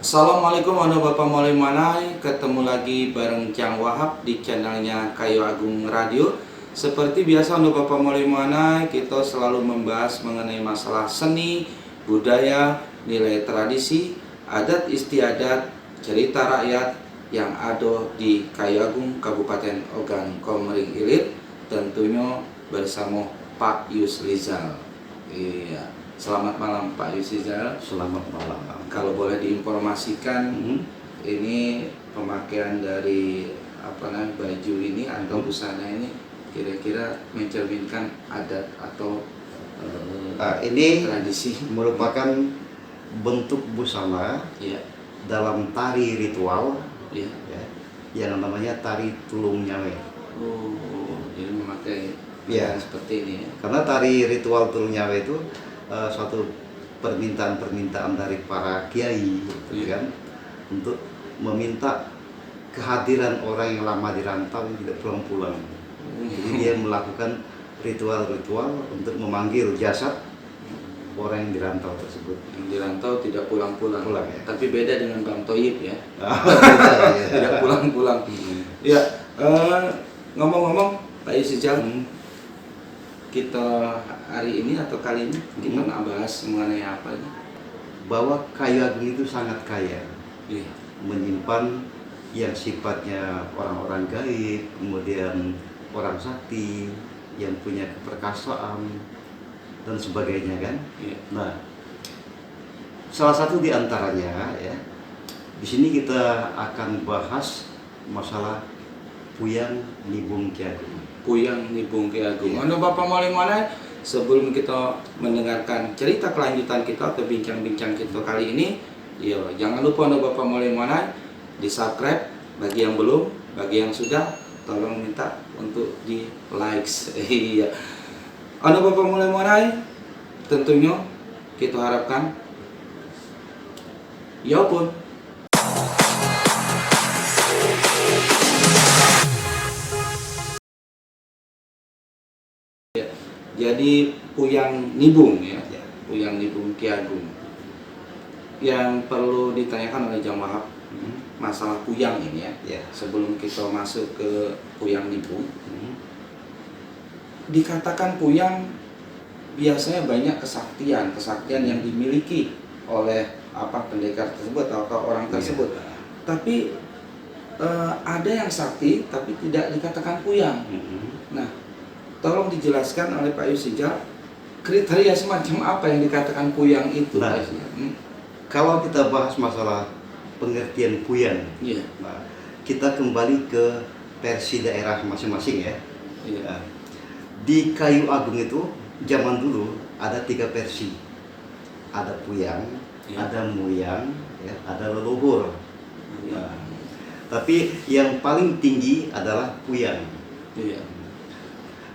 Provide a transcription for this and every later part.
Assalamualaikum warahmatullahi wabarakatuh. Ketemu lagi bareng Jang Wahab di channelnya Kayu Agung Radio. Seperti biasa untuk Bapak Molimana, kita selalu membahas mengenai masalah seni, budaya, nilai tradisi, adat istiadat, cerita rakyat yang ada di Kayu Agung, Kabupaten Ogan Komering Ilir, tentunya bersama Pak Yusrizal. Iya. Selamat malam Pak Yusrizal. Selamat malam. Kalau boleh diinformasikan, ini pemakaian dari baju ini atau busana ini kira-kira mencerminkan adat atau ini tradisi merupakan bentuk busana ya. dalam tari ritual Ya. ya, yang namanya tari tulung nyawe. Oh, jadi memakai Ya. seperti ini ya. Karena tari ritual tulung nyawe itu suatu permintaan dari para kiai, gitu kan, untuk meminta kehadiran orang yang lama di rantau yang tidak pulang-pulang. Jadi dia melakukan ritual-ritual untuk memanggil jasad orang yang di rantau tersebut. Yang di rantau tidak pulang-pulang. Ya. Tapi beda dengan Bang Toyib ya. Ya. Tidak pulang-pulang. Ya, ngomong-ngomong Pak Yusrizal, kita hari ini atau kali ini kita nak bahas mengenai apa ini? Bahwa Kayu Agung itu sangat kaya, Iya. menyimpan yang sifatnya orang-orang gaib, kemudian orang sakti yang punya keperkasaan dan sebagainya kan. Iya. Nah, salah satu di antaranya ya, di sini kita akan bahas masalah Puyang Nibung Ki Agung. Puyang Nibung Ki Agung. Iya. Untuk Bapak Molimana, sebelum kita mendengarkan cerita kelanjutan kita atau bincang-bincang kita kali ini, yo, jangan lupa untuk Bapak Molimana di-subscribe bagi yang belum, bagi yang sudah, tolong minta untuk di likes. Iya. Untuk Bapak Molimana, tentunya kita harapkan ya pun jadi Puyang Nibung ya, Puyang Nibung Ki Agung. Yang perlu ditanyakan oleh Jang Wahab masalah Puyang ini ya. Sebelum kita masuk ke Puyang Nibung, dikatakan Puyang biasanya banyak kesaktian yang dimiliki oleh pendekar tersebut atau orang tersebut. Tapi ada yang sakti tapi tidak dikatakan Puyang. Nah, tolong dijelaskan oleh Pak Yusrizal kriteria semacam apa yang dikatakan Puyang itu. Nah, kalau kita bahas masalah pengertian Puyang, nah, kita kembali ke versi daerah masing-masing ya. Nah, di Kayu Agung itu zaman dulu ada 3 versi, ada Puyang, ada Muyang, ya, ada leluhur. Nah, tapi yang paling tinggi adalah Puyang.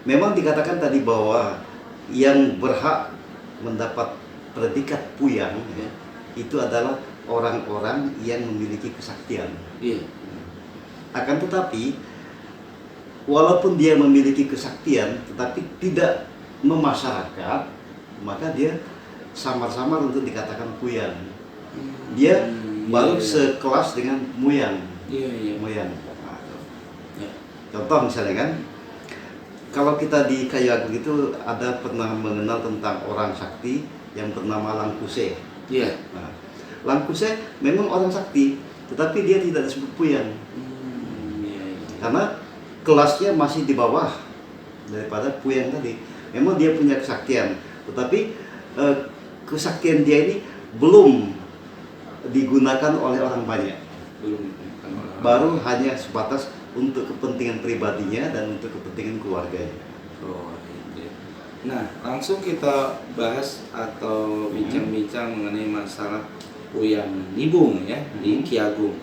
Memang dikatakan tadi bahwa yang berhak mendapat predikat Puyang ya, itu adalah orang-orang yang memiliki kesaktian. Akan tetapi, walaupun dia memiliki kesaktian, tetapi tidak memasyarakat, maka dia samar-samar untuk dikatakan Puyang. Dia baru sekelas dengan Muyang. Muyang. Contoh misalnya kan, kalau kita di Kayu Agung itu ada pernah mengenal tentang orang sakti yang bernama Langkuse. Nah, Langkuse memang orang sakti, tetapi dia tidak disebut Puyang. Karena kelasnya masih di bawah daripada Puyang tadi. Memang dia punya kesaktian, tetapi kesaktian dia ini belum digunakan oleh orang banyak. Baru hanya sebatas untuk kepentingan pribadinya dan untuk kepentingan keluarganya. Nah, langsung kita bahas atau bincang-bincang mengenai masalah Puyang Nibung ya di Ki Agung.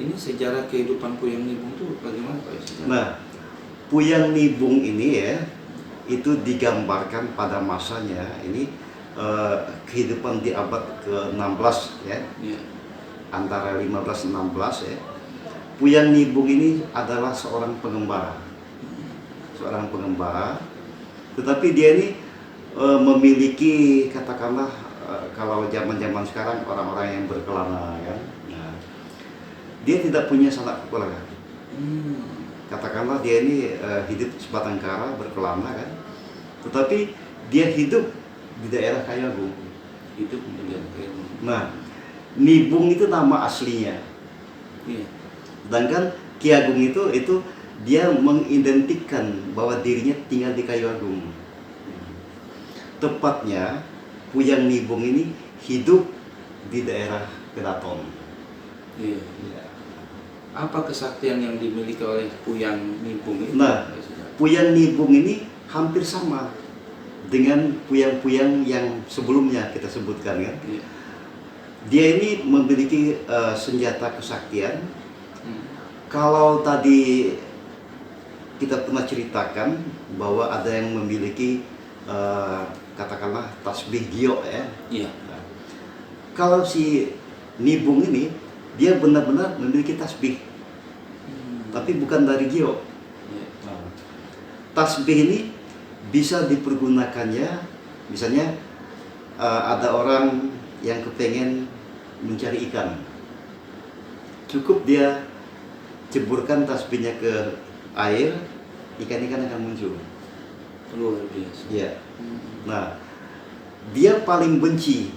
Ini sejarah kehidupan Puyang Nibung itu bagaimana Pak Yusrizal? Nah, Puyang Nibung ini ya, itu digambarkan pada masanya ini kehidupan di abad ke-16 ya. Antara 15-16 ya. Puyang Nibung ini adalah seorang pengembara, tetapi dia ini memiliki katakanlah kalau zaman-zaman sekarang orang-orang yang berkelana kan, dia tidak punya sanak keluarga. Katakanlah dia ini hidup sebatang kara berkelana kan, tetapi dia hidup di daerah Kayu Agung. Hidup di daerah Kayu Agung. Nah, Nibung itu nama aslinya. Iya. Sedangkan Ki Agung itu dia mengidentikan bahwa dirinya tinggal di Kayu Agung. Tepatnya Puyang Nibung ini hidup di daerah Kedaton. Iya. Apa kesaktian yang dimiliki oleh Puyang Nibung ini? Nah, Puyang Nibung ini hampir sama dengan puyang-puyang yang sebelumnya kita sebutkan kan. Iya. Dia ini memiliki senjata kesaktian. Kalau tadi kita pernah ceritakan bahwa ada yang memiliki katakanlah tasbih giok ya. Iya. Nah, kalau si Nibung ini dia benar-benar memiliki tasbih, tapi bukan dari giok. Iya. Nah, tasbih ini bisa dipergunakannya, misalnya ada orang yang kepengen mencari ikan, cukup dia ceburkan tasbihnya ke air, ikan-ikan akan muncul. Luar biasa. Ya. Nah, dia paling benci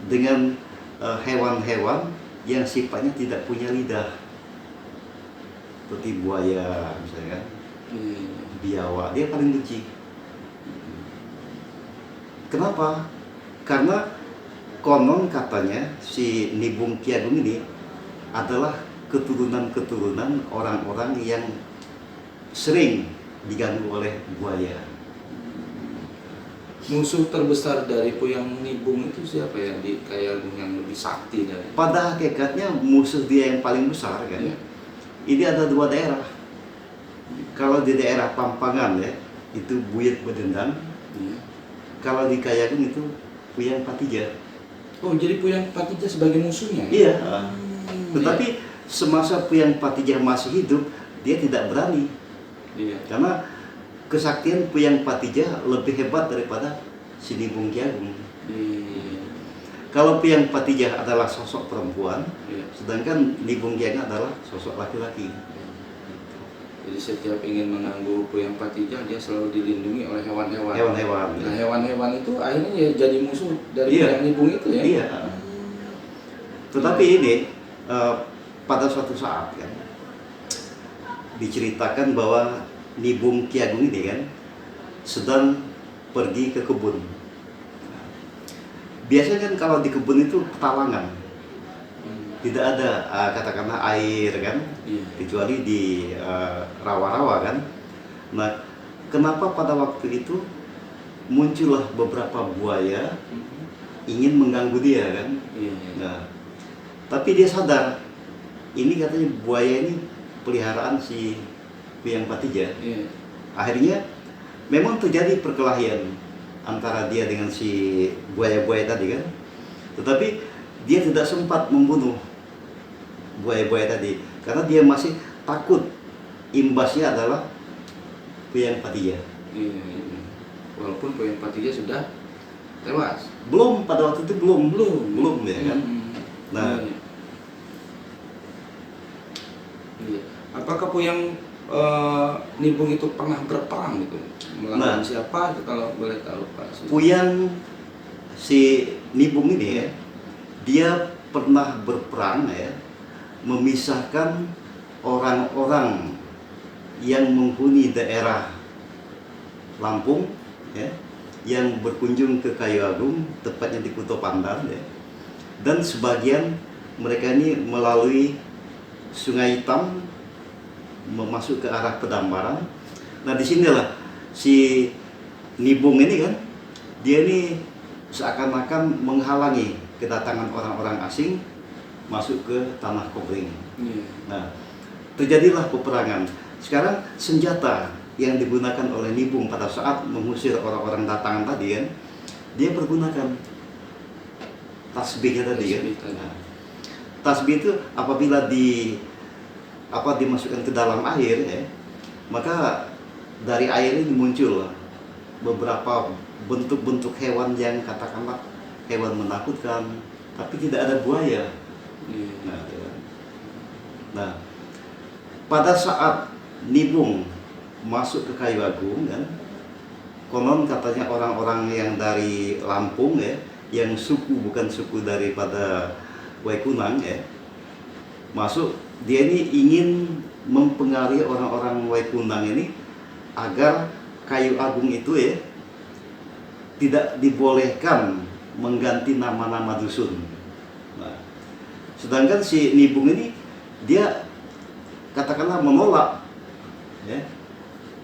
dengan hewan-hewan yang sifatnya tidak punya lidah, seperti buaya misalnya kan, biawak, dia paling benci. Kenapa? Karena konon katanya si Nibung Ki Agung ini adalah keturunan-keturunan orang-orang yang sering diganggu oleh buaya. Musuh terbesar dari Puyang Nibung itu siapa ya di Kayu Agung yang lebih sakti dari? Pada hakikatnya musuh dia yang paling besar kan. Iya. Ini ada dua daerah. Kalau di daerah Pampangan ya, itu Buyut Bedendang. Iya. Kalau di Kayu Agung itu Puyang Patija. Oh, jadi Puyang Patija sebagai musuhnya? Iya. Hmm, Tetapi semasa Puyang Patija masih hidup, dia tidak berani. Iya. Karena kesaktian Puyang Patija lebih hebat daripada si Nibung Ki Agung. Iya. Kalau Puyang Patija adalah sosok perempuan, Iya. sedangkan Nibung Ki Agung adalah sosok laki-laki. Jadi setiap ingin mengganggu Puyang Patija, dia selalu dilindungi oleh hewan-hewan. Hewan-hewan. Nah, hewan-hewan itu akhirnya ya jadi musuh dari Iya. Puyang Nibung itu ya? Iya. Tetapi ini pada suatu saat kan diceritakan bahwa Nibung Ki Agung ini kan sedang pergi ke kebun. Biasanya kan kalau di kebun itu petalangan, tidak ada katakanlah air kan, Iya. kecuali di rawa-rawa kan. Nah, kenapa pada waktu itu muncullah beberapa buaya ingin mengganggu dia kan? Iya. Nah, tapi dia sadar ini katanya buaya ini peliharaan si Puyang Patija. Iya. Akhirnya memang terjadi perkelahian antara dia dengan si buaya-buaya tadi kan. Tetapi dia tidak sempat membunuh buaya-buaya tadi karena dia masih takut imbasnya adalah Puyang Patija. Iya. Walaupun Puyang Patija sudah tewas. Belum, pada waktu itu belum ya kan. Nah, iya. Apakah Puyang Nibung itu pernah berperang gitu? Melawan siapa itu kalau boleh tahu Pak? Puyang si Nibung ini ya, dia pernah berperang ya, memisahkan orang-orang yang menghuni daerah Lampung ya, yang berkunjung ke Kayu Agung, tepatnya di Kuto Pandan ya. Dan sebagian mereka ini melalui Sungai Hitam memasuk ke arah Pedambaran. Nah, disinilah si Nibung ini kan, dia ini seakan-akan menghalangi kedatangan orang-orang asing masuk ke tanah Kobling. Nah, terjadilah peperangan. Sekarang senjata yang digunakan oleh Nibung pada saat mengusir orang-orang datangan tadi kan, dia pergunakan tasbihnya tadi kan. Nah, tasbih itu apabila dimasukkan ke dalam air ya, maka dari air ini muncul beberapa bentuk-bentuk hewan yang katakanlah hewan menakutkan, tapi tidak ada buaya. Nah, Nah, pada saat Nibung masuk ke Kayu Agung kan, konon katanya orang-orang yang dari Lampung ya, yang suku bukan suku daripada Waikunang ya, masuk, dia ini ingin mempengaruhi orang-orang Waikunang ini agar Kayu Agung itu ya tidak dibolehkan mengganti nama-nama dusun. Nah, sedangkan si Nibung ini dia katakanlah menolak ya,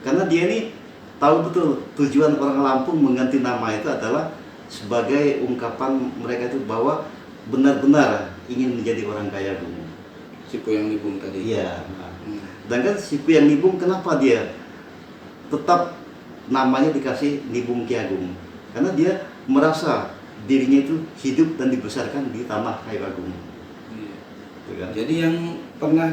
karena dia ini tahu betul tujuan orang Lampung mengganti nama itu adalah sebagai ungkapan mereka itu bahwa benar-benar ingin menjadi orang Kayu Agung. Si Puyang Nibung tadi. Iya. Nah, sedangkan si Puyang Nibung kenapa dia tetap namanya dikasih Nibung Ki Agung? Karena dia merasa dirinya itu hidup dan dibesarkan di tanah Kayu Agung. Iya. Gitu kan? Jadi yang pernah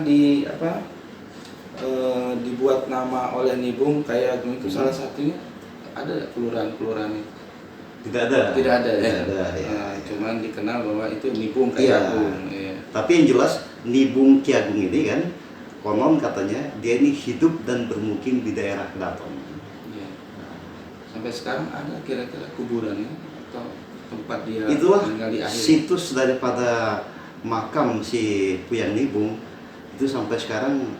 dibuat nama oleh Nibung Kayu Agung itu salah satunya ada kelurahan-kelurahan itu? Tidak ada. Tidak ada ya. Tidak ada, ya. Nah, cuman dikenal bahwa itu Nibung Kayu Iya. Agung. Iya. Tapi yang jelas Nibung Ki Agung ini kan konon katanya dia ini hidup dan bermukim di daerah Kedaton. Iya. Sampai sekarang ada kira-kira kuburannya atau tempat dia Itulah tinggal di akhir? situs daripada makam si Puyang Nibung itu sampai sekarang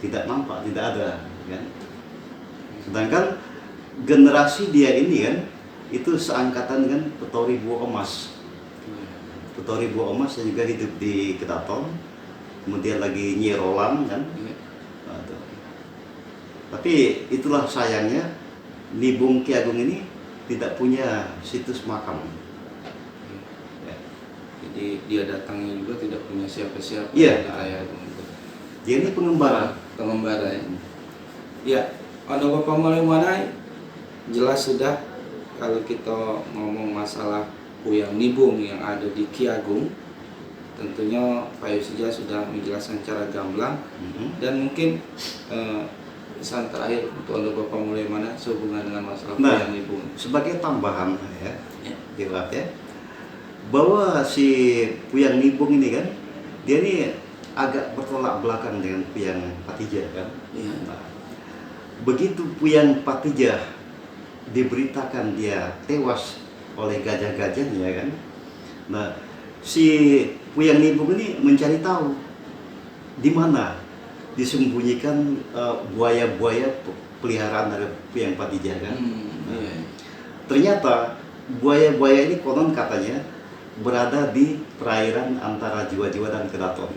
tidak nampak, tidak ada kan. Sedangkan generasi dia ini kan itu seangkatan dengan Petori Buah Emas. Iya. Petori Buah Emas yang juga hidup di Kedaton, kemudian lagi Nyi Roland kan. Iya. Nah, itu. Tapi itulah sayangnya Nibung Ki Agung ini tidak punya situs makam. Ya. Jadi dia datangnya juga tidak punya siapa-siapa. Iya. di Kayu Agung itu. Dia ini pengembara. Pengembara ya. Ya, ada Bapak mulai mana? Jelas sudah kalau kita ngomong masalah Puyang Nibung yang ada di Ki Agung, tentunya Pak Yusija sudah menjelaskan secara gamblang. Dan mungkin pesan terakhir untuk Anda Bapak mulai mana sehubungan dengan masalah Nah, Puyang Nibung. sebagai tambahan ya, Ya. jelas ya, bahwa si Puyang Nibung ini kan, dia ini agak bertolak belakang dengan Puyang Patijah kan. Iya. Nah, begitu Puyang Patijah diberitakan dia tewas oleh gajah-gajahnya kan, nah si Puyang Nibung ini mencari tahu di mana disembunyikan buaya-buaya peliharaan dari Puyang Patijah kan. Iya. Ternyata buaya-buaya ini konon katanya berada di perairan antara Jiwa-Jiwa dan Kedaton.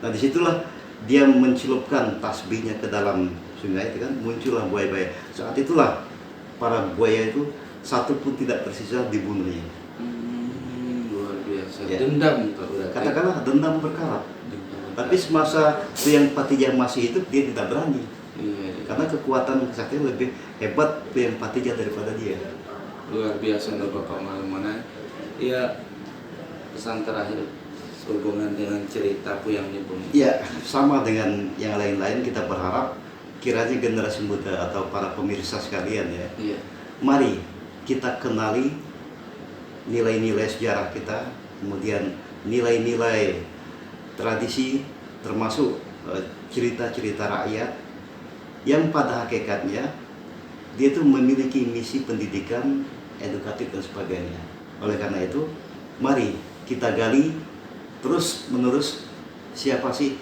Nah disitulah dia mencelupkan tasbihnya ke dalam sungai itu kan, muncullah buaya-buaya. Saat itulah para buaya itu satu pun tidak tersisa dibunuhnya. Luar biasa. Ya. Dendam berarti. Katakanlah dendam berkarat. Dendam. Tapi semasa Puyang Patijah masih hidup dia tidak berani. Iya. Karena kekuatan kesaktian lebih hebat Puyang Patijah daripada dia. Luar biasa untuk Bapak mana-mana. Ya, pesan terakhir sehubungan dengan cerita Puyang Nibung. Iya, sama dengan yang lain-lain, kita berharap kiranya generasi muda atau para pemirsa sekalian ya, Iya. mari kita kenali nilai-nilai sejarah kita, kemudian nilai-nilai tradisi, termasuk cerita-cerita rakyat yang pada hakikatnya dia itu memiliki misi pendidikan, edukatif dan sebagainya. Oleh karena itu, mari kita gali terus menerus siapa sih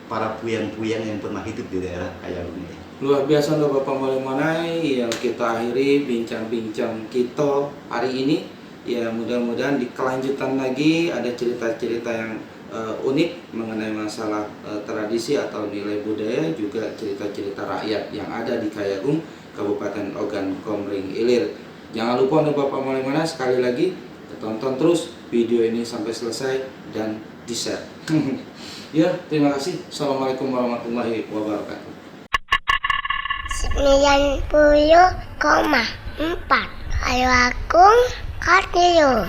para puyang-puyang yang pernah hidup di daerah Kayu Agung ini. Luar biasa untuk Bapak Manai yang kita akhiri bincang-bincang kita hari ini. Ya mudah-mudahan di kelanjutan lagi ada cerita-cerita yang unik mengenai masalah tradisi atau nilai budaya, juga cerita-cerita rakyat yang ada di Kayu Agung, Kabupaten Ogan Komering Ilir. Jangan lupa untuk Bapak Manai sekali lagi tonton terus video ini sampai selesai dan di-share. Ya, terima kasih. Assalamualaikum warahmatullahi wabarakatuh. 90,4 Kayu Agung Radio.